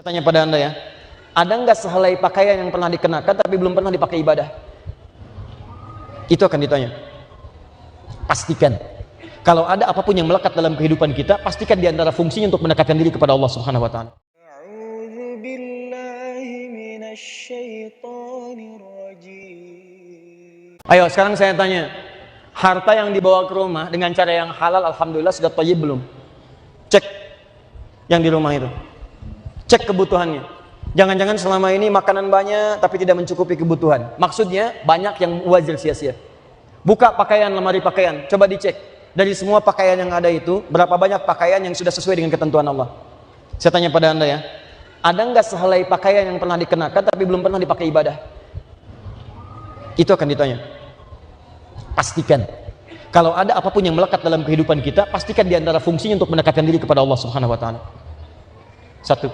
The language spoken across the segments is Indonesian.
Saya tanya pada Anda ya, ada nggak sehelai pakaian yang pernah dikenakan tapi belum pernah dipakai ibadah? Itu akan ditanya. Pastikan. Kalau ada apapun yang melekat dalam kehidupan kita, pastikan di antara fungsinya untuk mendekatkan diri kepada Allah Subhanahu wa taala. Ayo sekarang saya tanya, harta yang dibawa ke rumah dengan cara yang halal, alhamdulillah sudah thayyib belum? Cek yang di rumah itu. Cek kebutuhannya. Jangan-jangan selama ini makanan banyak tapi tidak mencukupi kebutuhan. Maksudnya banyak yang wazir sia-sia. Buka pakaian, lemari pakaian, coba dicek. Dari semua pakaian yang ada itu, berapa banyak pakaian yang sudah sesuai dengan ketentuan Allah? Saya tanya pada Anda ya, ada nggak sehelai pakaian yang pernah dikenakan tapi belum pernah dipakai ibadah? Itu akan ditanya. Pastikan. Kalau ada apapun yang melekat dalam kehidupan kita, pastikan di antara fungsinya untuk mendekatkan diri kepada Allah Subhanahu wa taala. Satu.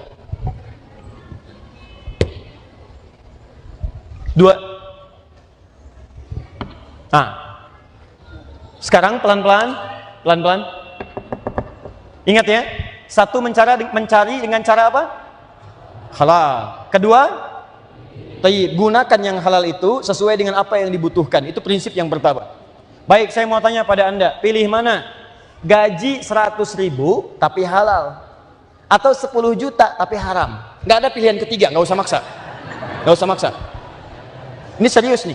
Dua. Sekarang pelan-pelan. Ingat ya, satu mencari dengan cara apa? Halal. Kedua, gunakan yang halal itu sesuai dengan apa yang dibutuhkan. Itu prinsip yang pertama. Baik, saya mau tanya pada Anda, pilih mana? Gaji 100.000 tapi halal, atau 10 juta tapi haram? Nggak ada pilihan ketiga, nggak usah maksa. Nggak usah maksa. Ini serius nih.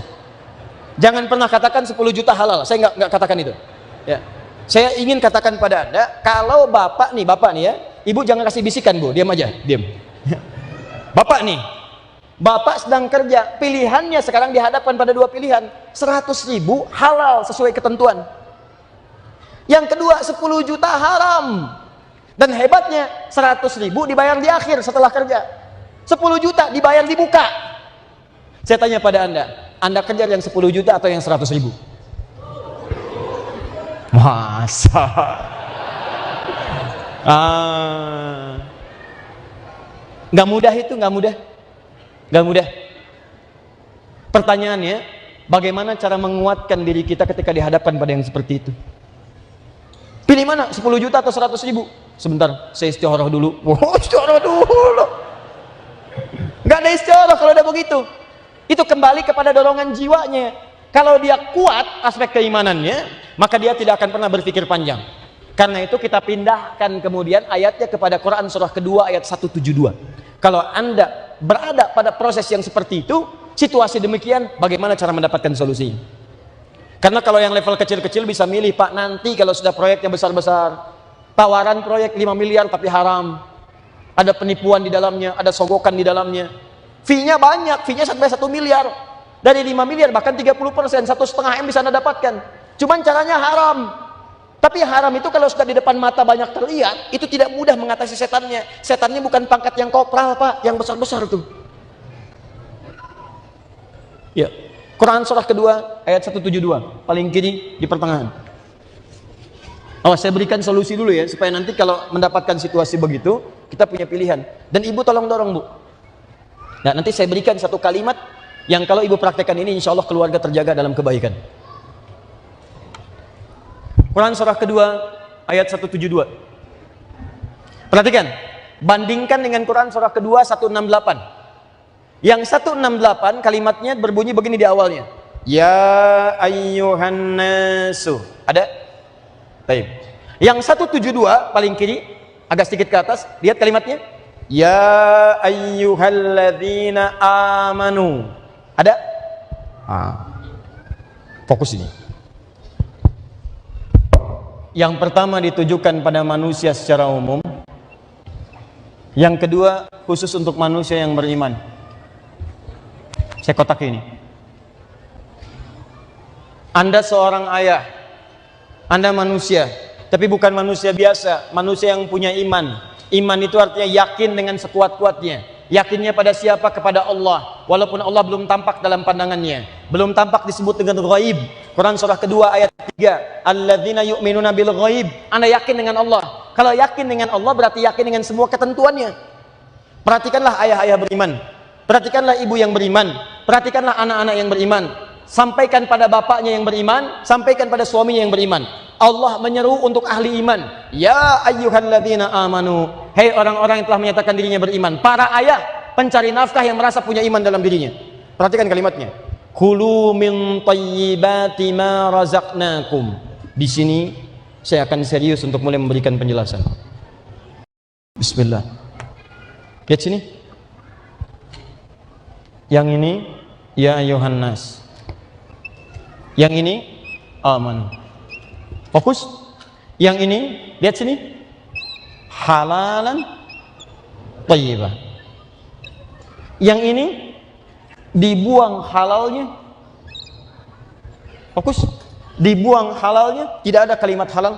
Jangan pernah katakan 10 juta halal. Saya nggak katakan itu. Ya. Saya ingin katakan pada Anda, kalau bapak nih ya, ibu jangan kasih bisikan bu, diam aja, diam. Bapak nih, bapak sedang kerja, pilihannya sekarang dihadapkan pada dua pilihan. 100.000 halal sesuai ketentuan. Yang kedua 10 juta haram. Dan hebatnya 100.000 dibayar di akhir setelah kerja. 10 juta dibayar di muka. Saya tanya pada Anda kejar yang 10 juta atau yang 100.000? Masa? Nggak mudah itu, nggak mudah. Pertanyaannya, bagaimana cara menguatkan diri kita ketika dihadapkan pada yang seperti itu? Pilih mana? 10 juta atau 100.000? Sebentar, saya istikharah dulu. Istikharah dulu. Nggak ada istikharah kalau udah begitu. Itu kembali kepada dorongan jiwanya. Kalau dia kuat aspek keimanannya, maka dia tidak akan pernah berpikir panjang. Karena itu kita pindahkan kemudian ayatnya kepada Quran surah kedua ayat 172. Kalau Anda berada pada proses yang seperti itu, situasi demikian, bagaimana cara mendapatkan solusinya? Karena kalau yang level kecil-kecil bisa milih, Pak, nanti kalau sudah proyeknya besar-besar, tawaran proyek 5 miliar tapi haram, ada penipuan di dalamnya, ada sogokan di dalamnya, fee-nya banyak, fee-nya sampai 1 miliar, dari 5 miliar bahkan 30%, 1,5 M bisa Anda dapatkan, cuman caranya haram. Tapi haram itu kalau sudah di depan mata banyak terlihat, itu tidak mudah mengatasi setannya. Setannya bukan pangkat yang kopral, Pak, yang besar-besar tuh. Ya, Quran surah kedua ayat 172, paling kiri di pertengahan. Saya berikan solusi dulu ya, supaya nanti kalau mendapatkan situasi begitu, kita punya pilihan. Dan ibu tolong dorong bu. Nah, nanti saya berikan satu kalimat yang kalau ibu praktekkan ini, insya Allah keluarga terjaga dalam kebaikan. Quran surah kedua ayat 172. Perhatikan, bandingkan dengan Quran surah kedua 168. Yang 168 kalimatnya berbunyi begini di awalnya. Ya ayyuhan nasu. Ada? Baik. Yang 172 paling kiri, agak sedikit ke atas, lihat kalimatnya. Ya ayyuhalladzina amanu. Ada? Fokus ini. Yang pertama ditujukan pada manusia secara umum. Yang kedua khusus untuk manusia yang beriman. Saya kotak ini. Anda seorang ayah, Anda manusia, tapi bukan manusia biasa, manusia yang punya iman. Iman itu artinya yakin dengan sekuat-kuatnya. Yakinnya pada siapa? Kepada Allah. Walaupun Allah belum tampak dalam pandangannya, belum tampak disebut dengan ghaib. Quran surah kedua ayat 3. Alladzina yu'minuna bil ghaib. Anda yakin dengan Allah. Kalau yakin dengan Allah berarti yakin dengan semua ketentuannya. Perhatikanlah ayah-ayah beriman. Perhatikanlah ibu yang beriman. Perhatikanlah anak-anak yang beriman. Sampaikan pada bapaknya yang beriman, sampaikan pada suaminya yang beriman. Allah menyeru untuk ahli iman. Ya ayyuhalladzina amanu Hei orang-orang yang telah menyatakan dirinya beriman, para ayah pencari nafkah yang merasa punya iman dalam dirinya. Perhatikan kalimatnya. Kulu min thayyibati ma razaqnakum. Di sini saya akan serius untuk mulai memberikan penjelasan. Bismillah. Lihat sini. Yang ini ya ayuhan nas. Yang ini aman. Fokus. Yang ini lihat sini. Halalan thayyibah. Yang ini dibuang halalnya. Fokus. Dibuang halalnya, tidak ada kalimat halal.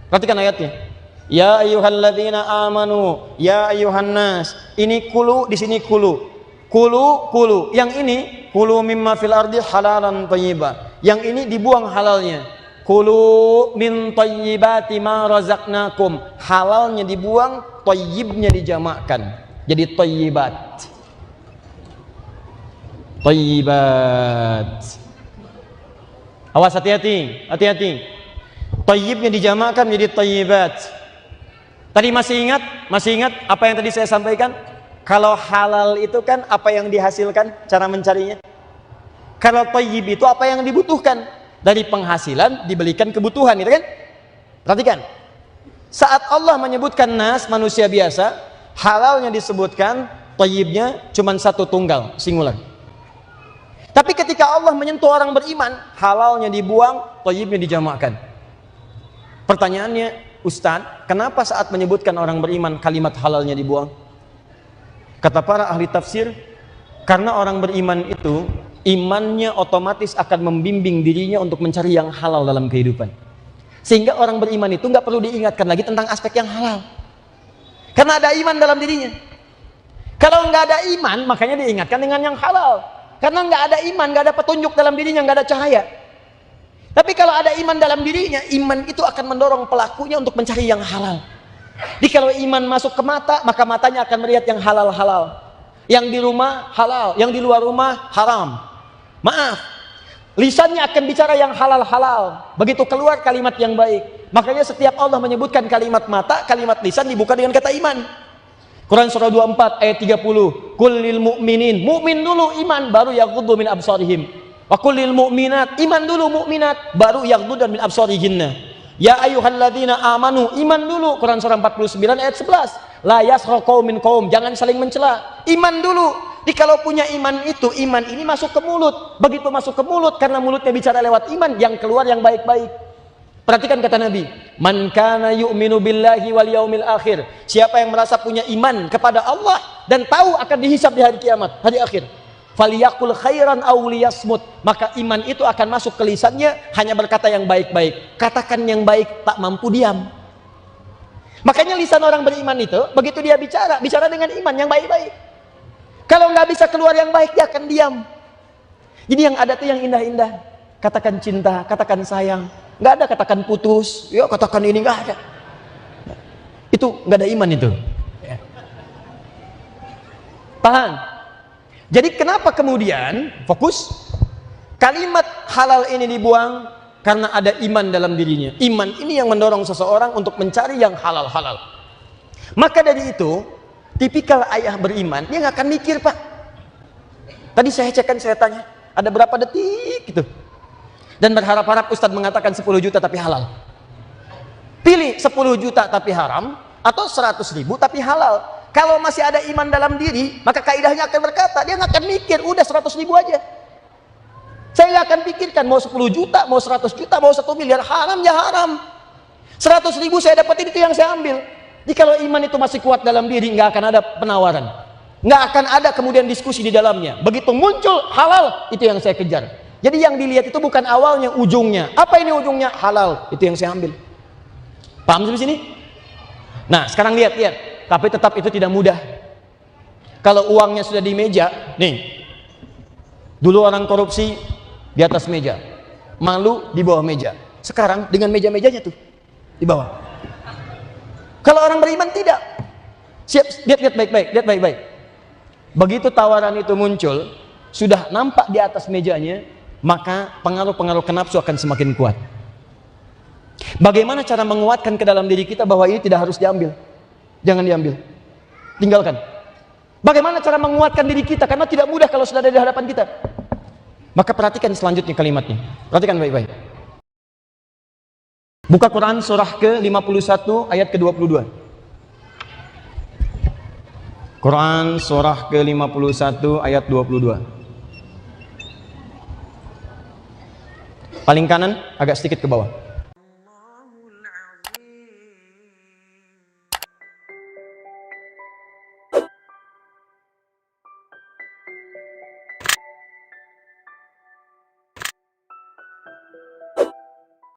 Perhatikan ayatnya. Ya ayyuhalladzina amanu, ya ayyuhan nas. Ini kulu, di sini kulu. Kulu. Yang ini kulu mimma fil ardi halalan thayyibah. Yang ini dibuang halalnya. Kulu min thayyibati ma razaqnakum. Halalnya dibuang, thayyibnya dijamakkan. Jadi thayyibat. Thayyibat. Awas, hati-hati. Thayyibnya dijamakkan menjadi thayyibat. Tadi masih ingat apa yang tadi saya sampaikan? Kalau halal itu kan apa yang dihasilkan, cara mencarinya. Kalau thayyib itu apa yang dibutuhkan, dari penghasilan dibelikan kebutuhan, gitu kan? Perhatikan. Saat Allah menyebutkan nas, manusia biasa, halalnya disebutkan, thayyibnya cuma satu tunggal, singular. Tapi ketika Allah menyentuh orang beriman, halalnya dibuang, thayyibnya dijamakkan. Pertanyaannya, Ustaz, kenapa saat menyebutkan orang beriman kalimat halalnya dibuang? Kata para ahli tafsir, karena orang beriman itu imannya otomatis akan membimbing dirinya untuk mencari yang halal dalam kehidupan. Sehingga orang beriman itu nggak perlu diingatkan lagi tentang aspek yang halal. Karena ada iman dalam dirinya. Kalau nggak ada iman, makanya diingatkan dengan yang halal. Karena nggak ada iman, nggak ada petunjuk dalam dirinya, nggak ada cahaya. Tapi kalau ada iman dalam dirinya, iman itu akan mendorong pelakunya untuk mencari yang halal. Jadi kalau iman masuk ke mata, maka matanya akan melihat yang halal-halal. Yang di rumah halal, yang di luar rumah haram. Maaf, lisannya akan bicara yang halal-halal. Begitu keluar kalimat yang baik. Makanya setiap Allah menyebutkan kalimat mata, kalimat lisan dibuka dengan kata iman. Quran surah 24 ayat 30. Qul lil mu'minin, mukmin dulu iman, baru yaghuddu min absarihim. Wa qul lil mu'minat, iman dulu mukminat, baru yaghuddu min absarihinna. Ya ayyuhalladzina amanu, iman dulu. Quran surah 49 ayat 11. La yasra qaumin qaum, jangan saling mencela. Iman dulu. Jadi kalau punya iman itu, iman ini masuk ke mulut. Begitu masuk ke mulut, karena mulutnya bicara lewat iman, yang keluar yang baik-baik. Perhatikan kata Nabi, man kana yu'minu billahi wal yaumil akhir. Siapa yang merasa punya iman kepada Allah dan tahu akan dihisab di hari kiamat, hari akhir. Faliyakul khairan aw liyasmut. Maka iman itu akan masuk ke lisannya, hanya berkata yang baik-baik. Katakan yang baik, tak mampu diam. Makanya lisan orang beriman itu, begitu dia bicara dengan iman yang baik-baik. Kalau nggak bisa keluar yang baik, dia akan diam. Jadi yang ada tuh yang indah-indah. Katakan cinta, katakan sayang. Nggak ada katakan putus, ya katakan ini, nggak ada. Itu nggak ada iman itu. Paham? Jadi kenapa kemudian fokus kalimat halal ini dibuang? Karena ada iman dalam dirinya. Iman ini yang mendorong seseorang untuk mencari yang halal-halal. Maka dari itu, tipikal ayah beriman, dia nggak akan mikir, Pak. Tadi saya cek kan, saya tanya, ada berapa detik gitu. Dan berharap-harap Ustadz mengatakan 10 juta tapi halal. Pilih 10 juta tapi haram, atau 100.000 tapi halal. Kalau masih ada iman dalam diri, maka kaidahnya akan berkata, dia nggak akan mikir, udah 100.000 aja. Saya nggak akan pikirkan mau 10 juta, mau 100 juta, mau 1 miliar, haram ya haram. 100.000 saya dapetin, itu yang saya ambil. Jadi kalau iman itu masih kuat dalam diri, nggak akan ada penawaran. Nggak akan ada kemudian diskusi di dalamnya. Begitu muncul halal, itu yang saya kejar. Jadi yang dilihat itu bukan awalnya, ujungnya. Apa ini ujungnya? Halal. Itu yang saya ambil. Paham sampai sini? Nah, sekarang lihat. Tapi tetap itu tidak mudah. Kalau uangnya sudah di meja, nih. Dulu orang korupsi di atas meja. Malu di bawah meja. Sekarang dengan meja-mejanya tuh di bawah. Kalau orang beriman tidak. Siap, lihat baik-baik. Begitu tawaran itu muncul, sudah nampak di atas mejanya, maka pengaruh-pengaruh kenapsu akan semakin kuat. Bagaimana cara menguatkan ke dalam diri kita bahwa ini tidak harus diambil? Jangan diambil. Tinggalkan. Bagaimana cara menguatkan diri kita? Karena tidak mudah kalau sudah ada di hadapan kita. Maka perhatikan selanjutnya kalimatnya. Perhatikan baik-baik. Buka Quran surah ke-51 ayat ke-22. Quran surah ke-51 ayat 22. Paling kanan agak sedikit ke bawah.